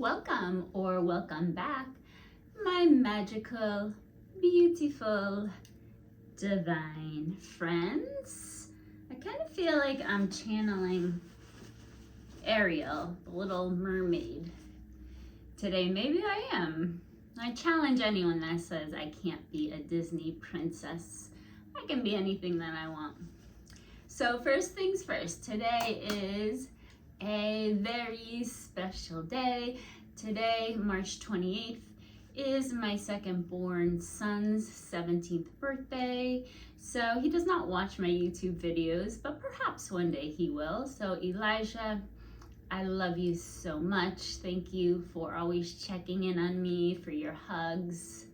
Welcome or welcome back, my magical, beautiful, divine friends. I kind of feel like I'm channeling Ariel, the little mermaid. Today, maybe I am. I challenge anyone that says I can't be a Disney princess. I can be anything that I want. So first things first, today is a very special day. Today, March 28th, is my second born son's 17th birthday. So he does not watch my YouTube videos, but perhaps one day he will. So Elijah, I love you so much. Thank you for always checking in on me, for your hugs.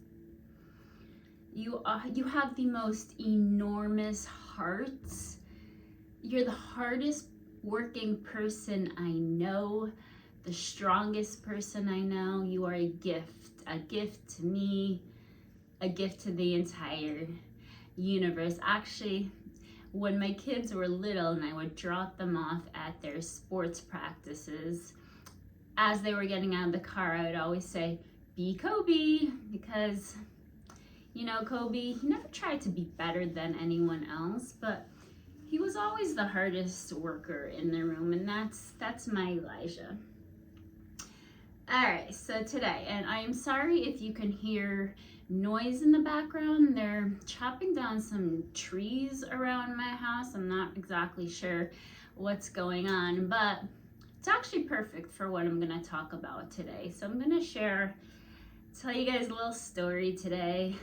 You have the most enormous hearts. You're the hardest working person I know, the strongest person I know. You are a gift to me, a gift to the entire universe. Actually, when my kids were little and I would drop them off at their sports practices, as they were getting out of the car, I would always say, "Be Kobe," because, you know, Kobe, he never tried to be better than anyone else, but he was always the hardest worker in the room, and that's my Elijah. All right, so today, and I am sorry if you can hear noise in the background. They're chopping down some trees around my house. I'm not exactly sure what's going on, but it's actually perfect for what I'm gonna talk about today. So I'm gonna tell you guys a little story today.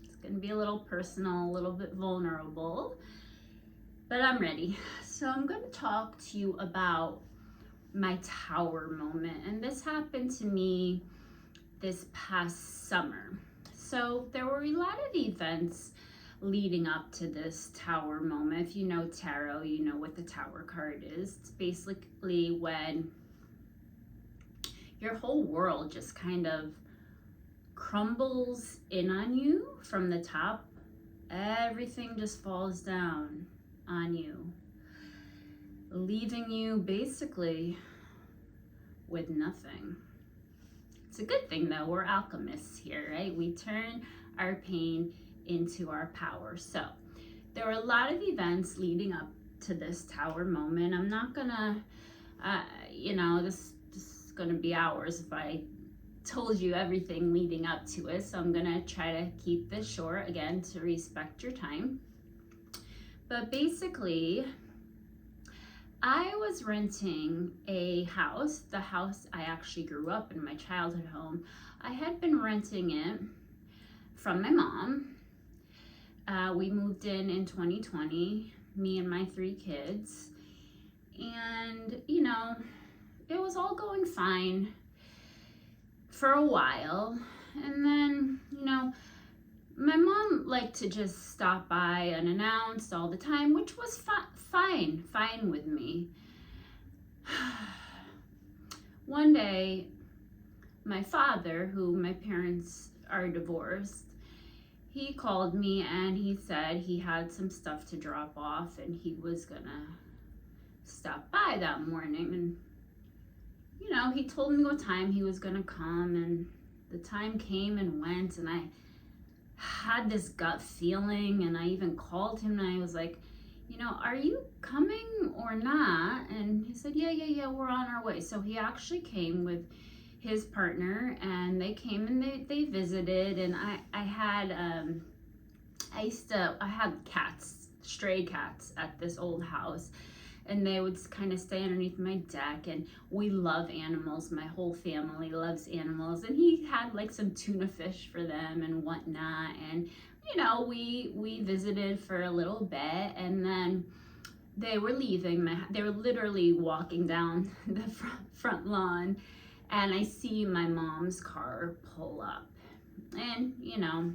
It's gonna be a little personal, a little bit vulnerable, but I'm ready. So I'm going to talk to you about my tower moment. And this happened to me this past summer. So there were a lot of events leading up to this tower moment. If you know tarot, you know what the tower card is. It's basically when your whole world just kind of crumbles in on you from the top. Everything just falls down on you, leaving you basically with nothing. It's a good thing though, we're alchemists here, right? We turn our pain into our power. So there were a lot of events leading up to this tower moment. I'm not gonna, this is gonna be hours if I told you everything leading up to it. So I'm gonna try to keep this short, again, to respect your time. But basically, I was renting a house, the house I actually grew up in, my childhood home. I had been renting it from my mom. We moved in 2020, me and my 3 kids. And, you know, it was all going fine for a while. And then, you know, my mom liked to just stop by unannounced all the time, which was fine with me. One day, my father, who my parents are divorced, he called me and he said he had some stuff to drop off and he was gonna stop by that morning. And, you know, he told me what time he was gonna come, and the time came and went, and I had this gut feeling, and I even called him and I was like, you know, are you coming or not? And he said, yeah, we're on our way. So he actually came with his partner, and they came and they visited. And I had cats, stray cats at this old house, and they would kind of stay underneath my deck. And we love animals. My whole family loves animals. And he had like some tuna fish for them and whatnot. And, you know, we visited for a little bit, and then they were leaving. They were literally walking down the front lawn, and I see my mom's car pull up. And, you know,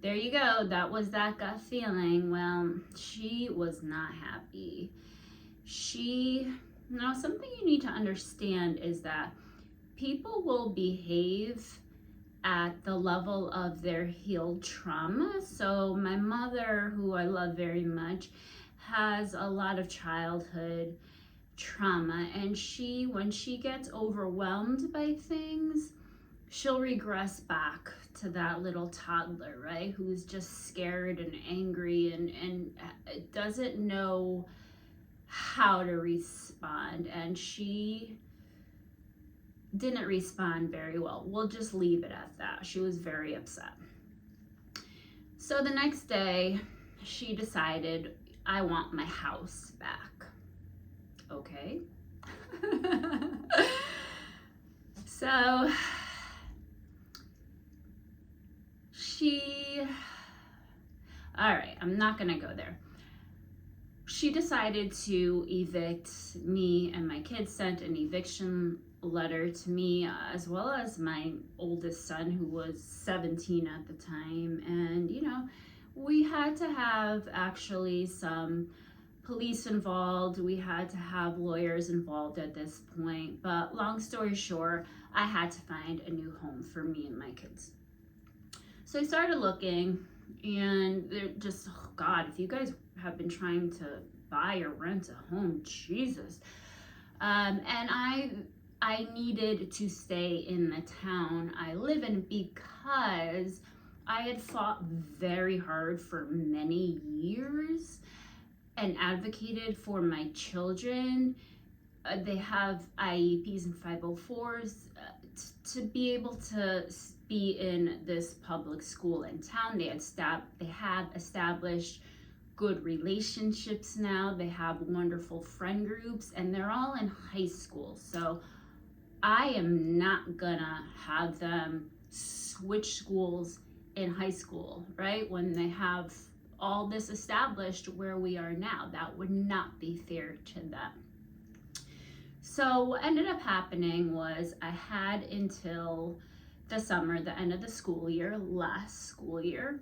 there you go. That was that gut feeling. Well, she was not happy. Now something you need to understand is that people will behave at the level of their healed trauma. So my mother, who I love very much, has a lot of childhood trauma, and when she gets overwhelmed by things, she'll regress back to that little toddler, right, who's just scared and angry and doesn't know how to respond. And she didn't respond very well. We'll just leave it at that. She was very upset. So the next day, she decided, I want my house back. Okay. So all right, I'm not gonna go there. She decided to evict me and my kids, sent an eviction letter to me, as well as my oldest son, who was 17 at the time. And, we had to have actually some police involved. We had to have lawyers involved at this point. But long story short, I had to find a new home for me and my kids. So I started looking, and they're just, oh God, if you guys have been trying to buy or rent a home, Jesus. And I needed to stay in the town I live in because I had fought very hard for many years and advocated for my children. They have IEPs and 504s to be able to be in this public school in town. They have established good relationships now. They have wonderful friend groups, and they're all in high school. So I am not gonna have them switch schools in high school, right? When they have all this established where we are now. That would not be fair to them. So what ended up happening was I had until the summer, the end of the school year, last school year,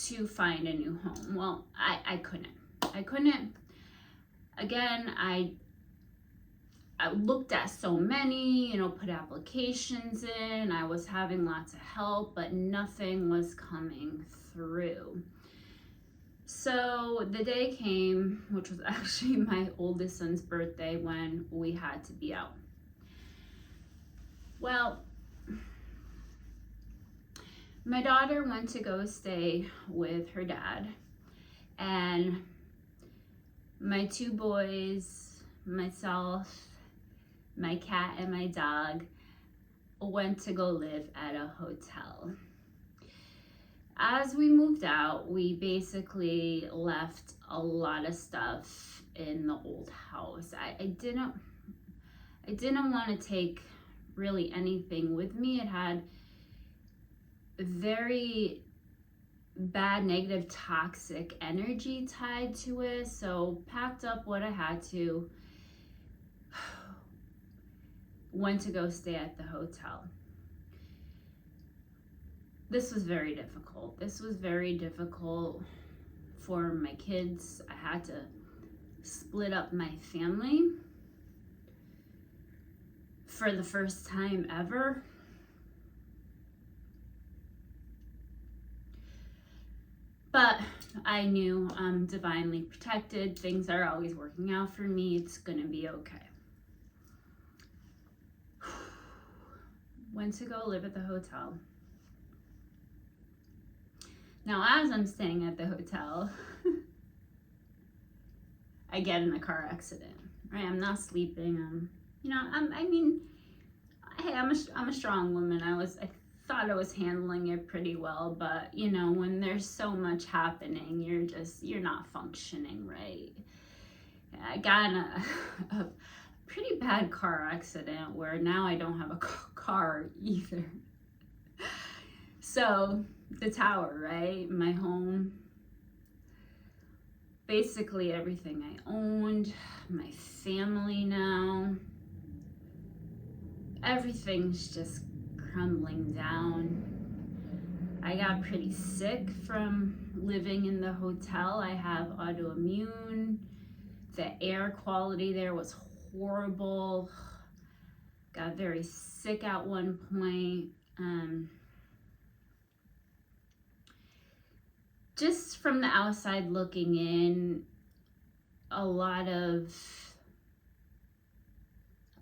to find a new home. Well, I couldn't. Again, I looked at so many, put applications in. I was having lots of help, but nothing was coming through. So the day came, which was actually my oldest son's birthday, when we had to be out. Well, my daughter went to go stay with her dad, and my two boys, myself, my cat, and my dog went to go live at a hotel. As we moved out, we basically left a lot of stuff in the old house. I didn't want to take really anything with me. It had very bad, negative, toxic energy tied to it. So packed up what I had to, went to go stay at the hotel. This was very difficult. This was very difficult for my kids. I had to split up my family for the first time ever. But I knew I'm divinely protected. Things are always working out for me. It's gonna be okay. Went to go live at the hotel. Now, as I'm staying at the hotel, I get in a car accident, right? I'm not sleeping. I'm a strong woman. I thought I was handling it pretty well, but when there's so much happening, you're not functioning right. I got in a pretty bad car accident where now I don't have a car either. So the tower, right? My home, basically everything I owned, my family now, everything's just crumbling down. I got pretty sick from living in the hotel. I have autoimmune. The air quality there was horrible. Got very sick at one point. Just from the outside looking in, a lot of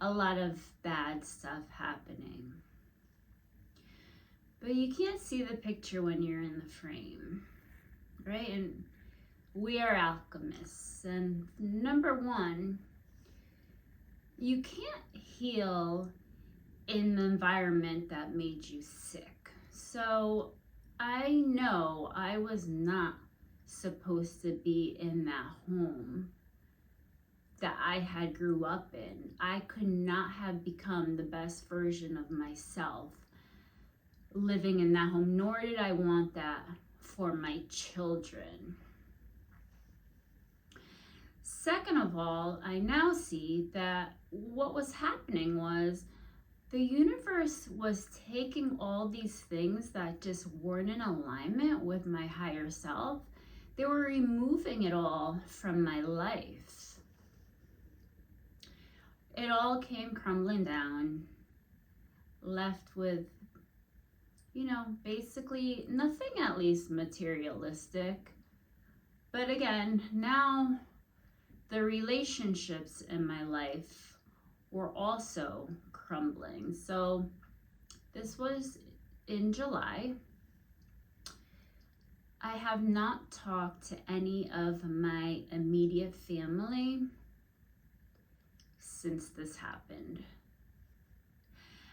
a lot of bad stuff happening. But you can't see the picture when you're in the frame, right? And we are alchemists. And number one, you can't heal in the environment that made you sick. So I know I was not supposed to be in that home that I had grew up in. I could not have become the best version of myself living in that home, nor did I want that for my children. Second of all, I now see that what was happening was the universe was taking all these things that just weren't in alignment with my higher self. They were removing it all from my life. It all came crumbling down, left with, basically nothing, at least materialistic. But again, now the relationships in my life were also crumbling. So this was in July. I have not talked to any of my immediate family since this happened.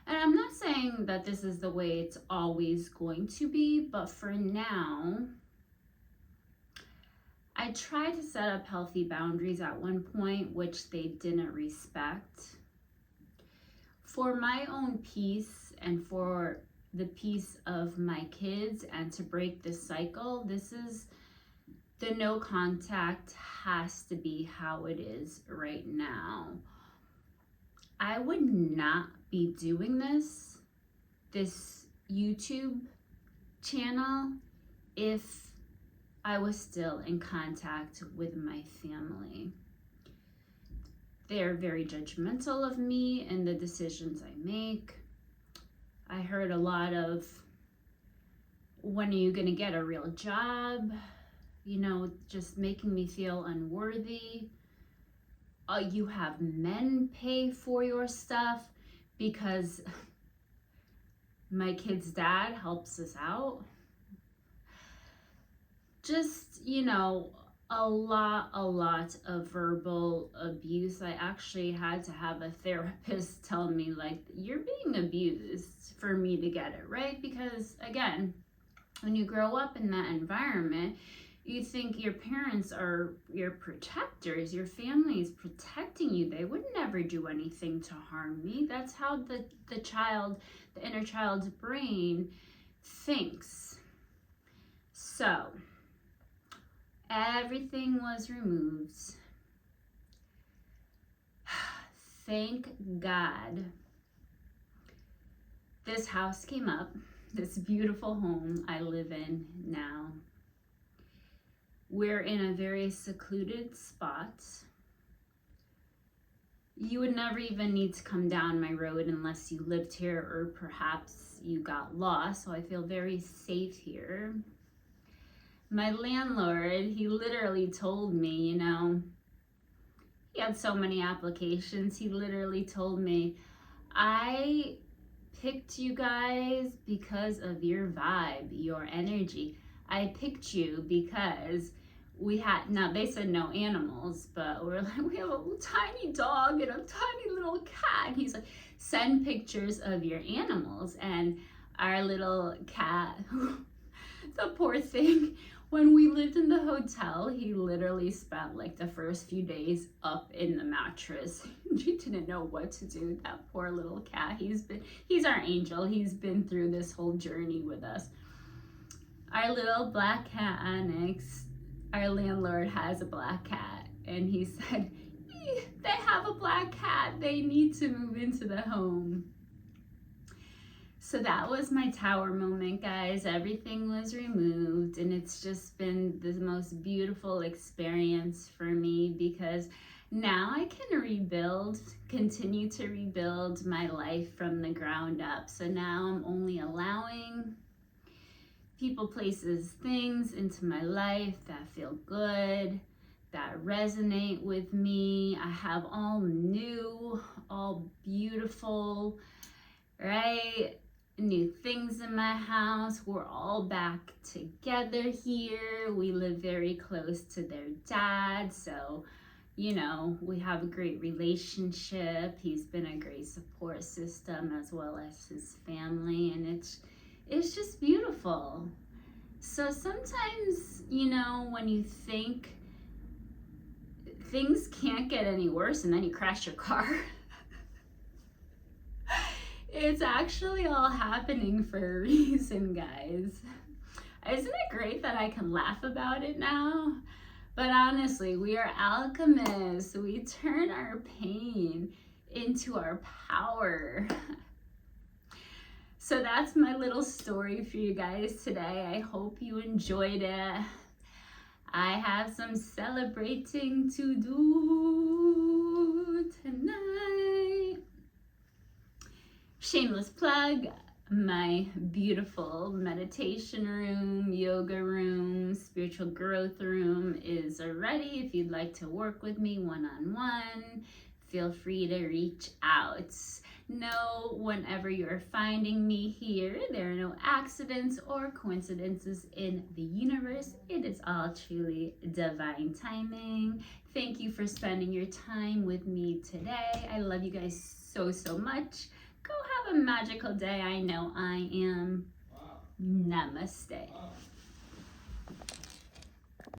And I'm not saying that this is the way it's always going to be, but for now, I tried to set up healthy boundaries at one point, which they didn't respect. For my own peace and for the peace of my kids and to break this cycle, this is the no contact has to be how it is right now. I would not be doing this YouTube channel if I was still in contact with my family. They're very judgmental of me and the decisions I make. I heard a lot of, when are you gonna get a real job? Just making me feel unworthy. You have men pay for your stuff because my kid's dad helps us out. Just, a lot of verbal abuse. I actually had to have a therapist tell me, like, you're being abused for me to get it, right? Because again, when you grow up in that environment, you think your parents are your protectors, your family is protecting you. They would never do anything to harm me. That's how the inner child's brain thinks. So everything was removed. Thank God this house came up, this beautiful home I live in now. We're in a very secluded spot. You would never even need to come down my road unless you lived here or perhaps you got lost, so I feel very safe here. My landlord, he literally told me, he had so many applications. He literally told me, I picked you guys because of your vibe, your energy. I picked you because they said no animals, but we're like, we have a tiny dog and a tiny little cat. And he's like, send pictures of your animals. And our little cat, the poor thing, when we lived in the hotel, he literally spent like the first few days up in the mattress. He didn't know what to do. That poor little cat. He's our angel. He's been through this whole journey with us. Our little black cat, Onyx, our landlord has a black cat. And he said, they have a black cat. They need to move into the home. So that was my tower moment, guys. Everything was removed, and it's just been the most beautiful experience for me because now I can continue to rebuild my life from the ground up. So now I'm only allowing people, places, things into my life that feel good, that resonate with me. I have all new, all beautiful, right? New things in my house. We're all back together here. We live very close to their dad, so you know, we have a great relationship. He's been a great support system as well as his family, and it's just beautiful. So sometimes, you know, when you think things can't get any worse and then you crash your car, it's actually all happening for a reason, guys. Isn't it great that I can laugh about it now? But honestly, we are alchemists. We turn our pain into our power. So that's my little story for you guys today. I hope you enjoyed it. I have some celebrating to do tonight. Shameless plug. My beautiful meditation room, yoga room, spiritual growth room is ready. If you'd like to work with me one-on-one, feel free to reach out. Know whenever you're finding me here, there are no accidents or coincidences in the universe. It is all truly divine timing. Thank you for spending your time with me today. I love you guys so, so much. Go have a magical day. I know I am. Namaste.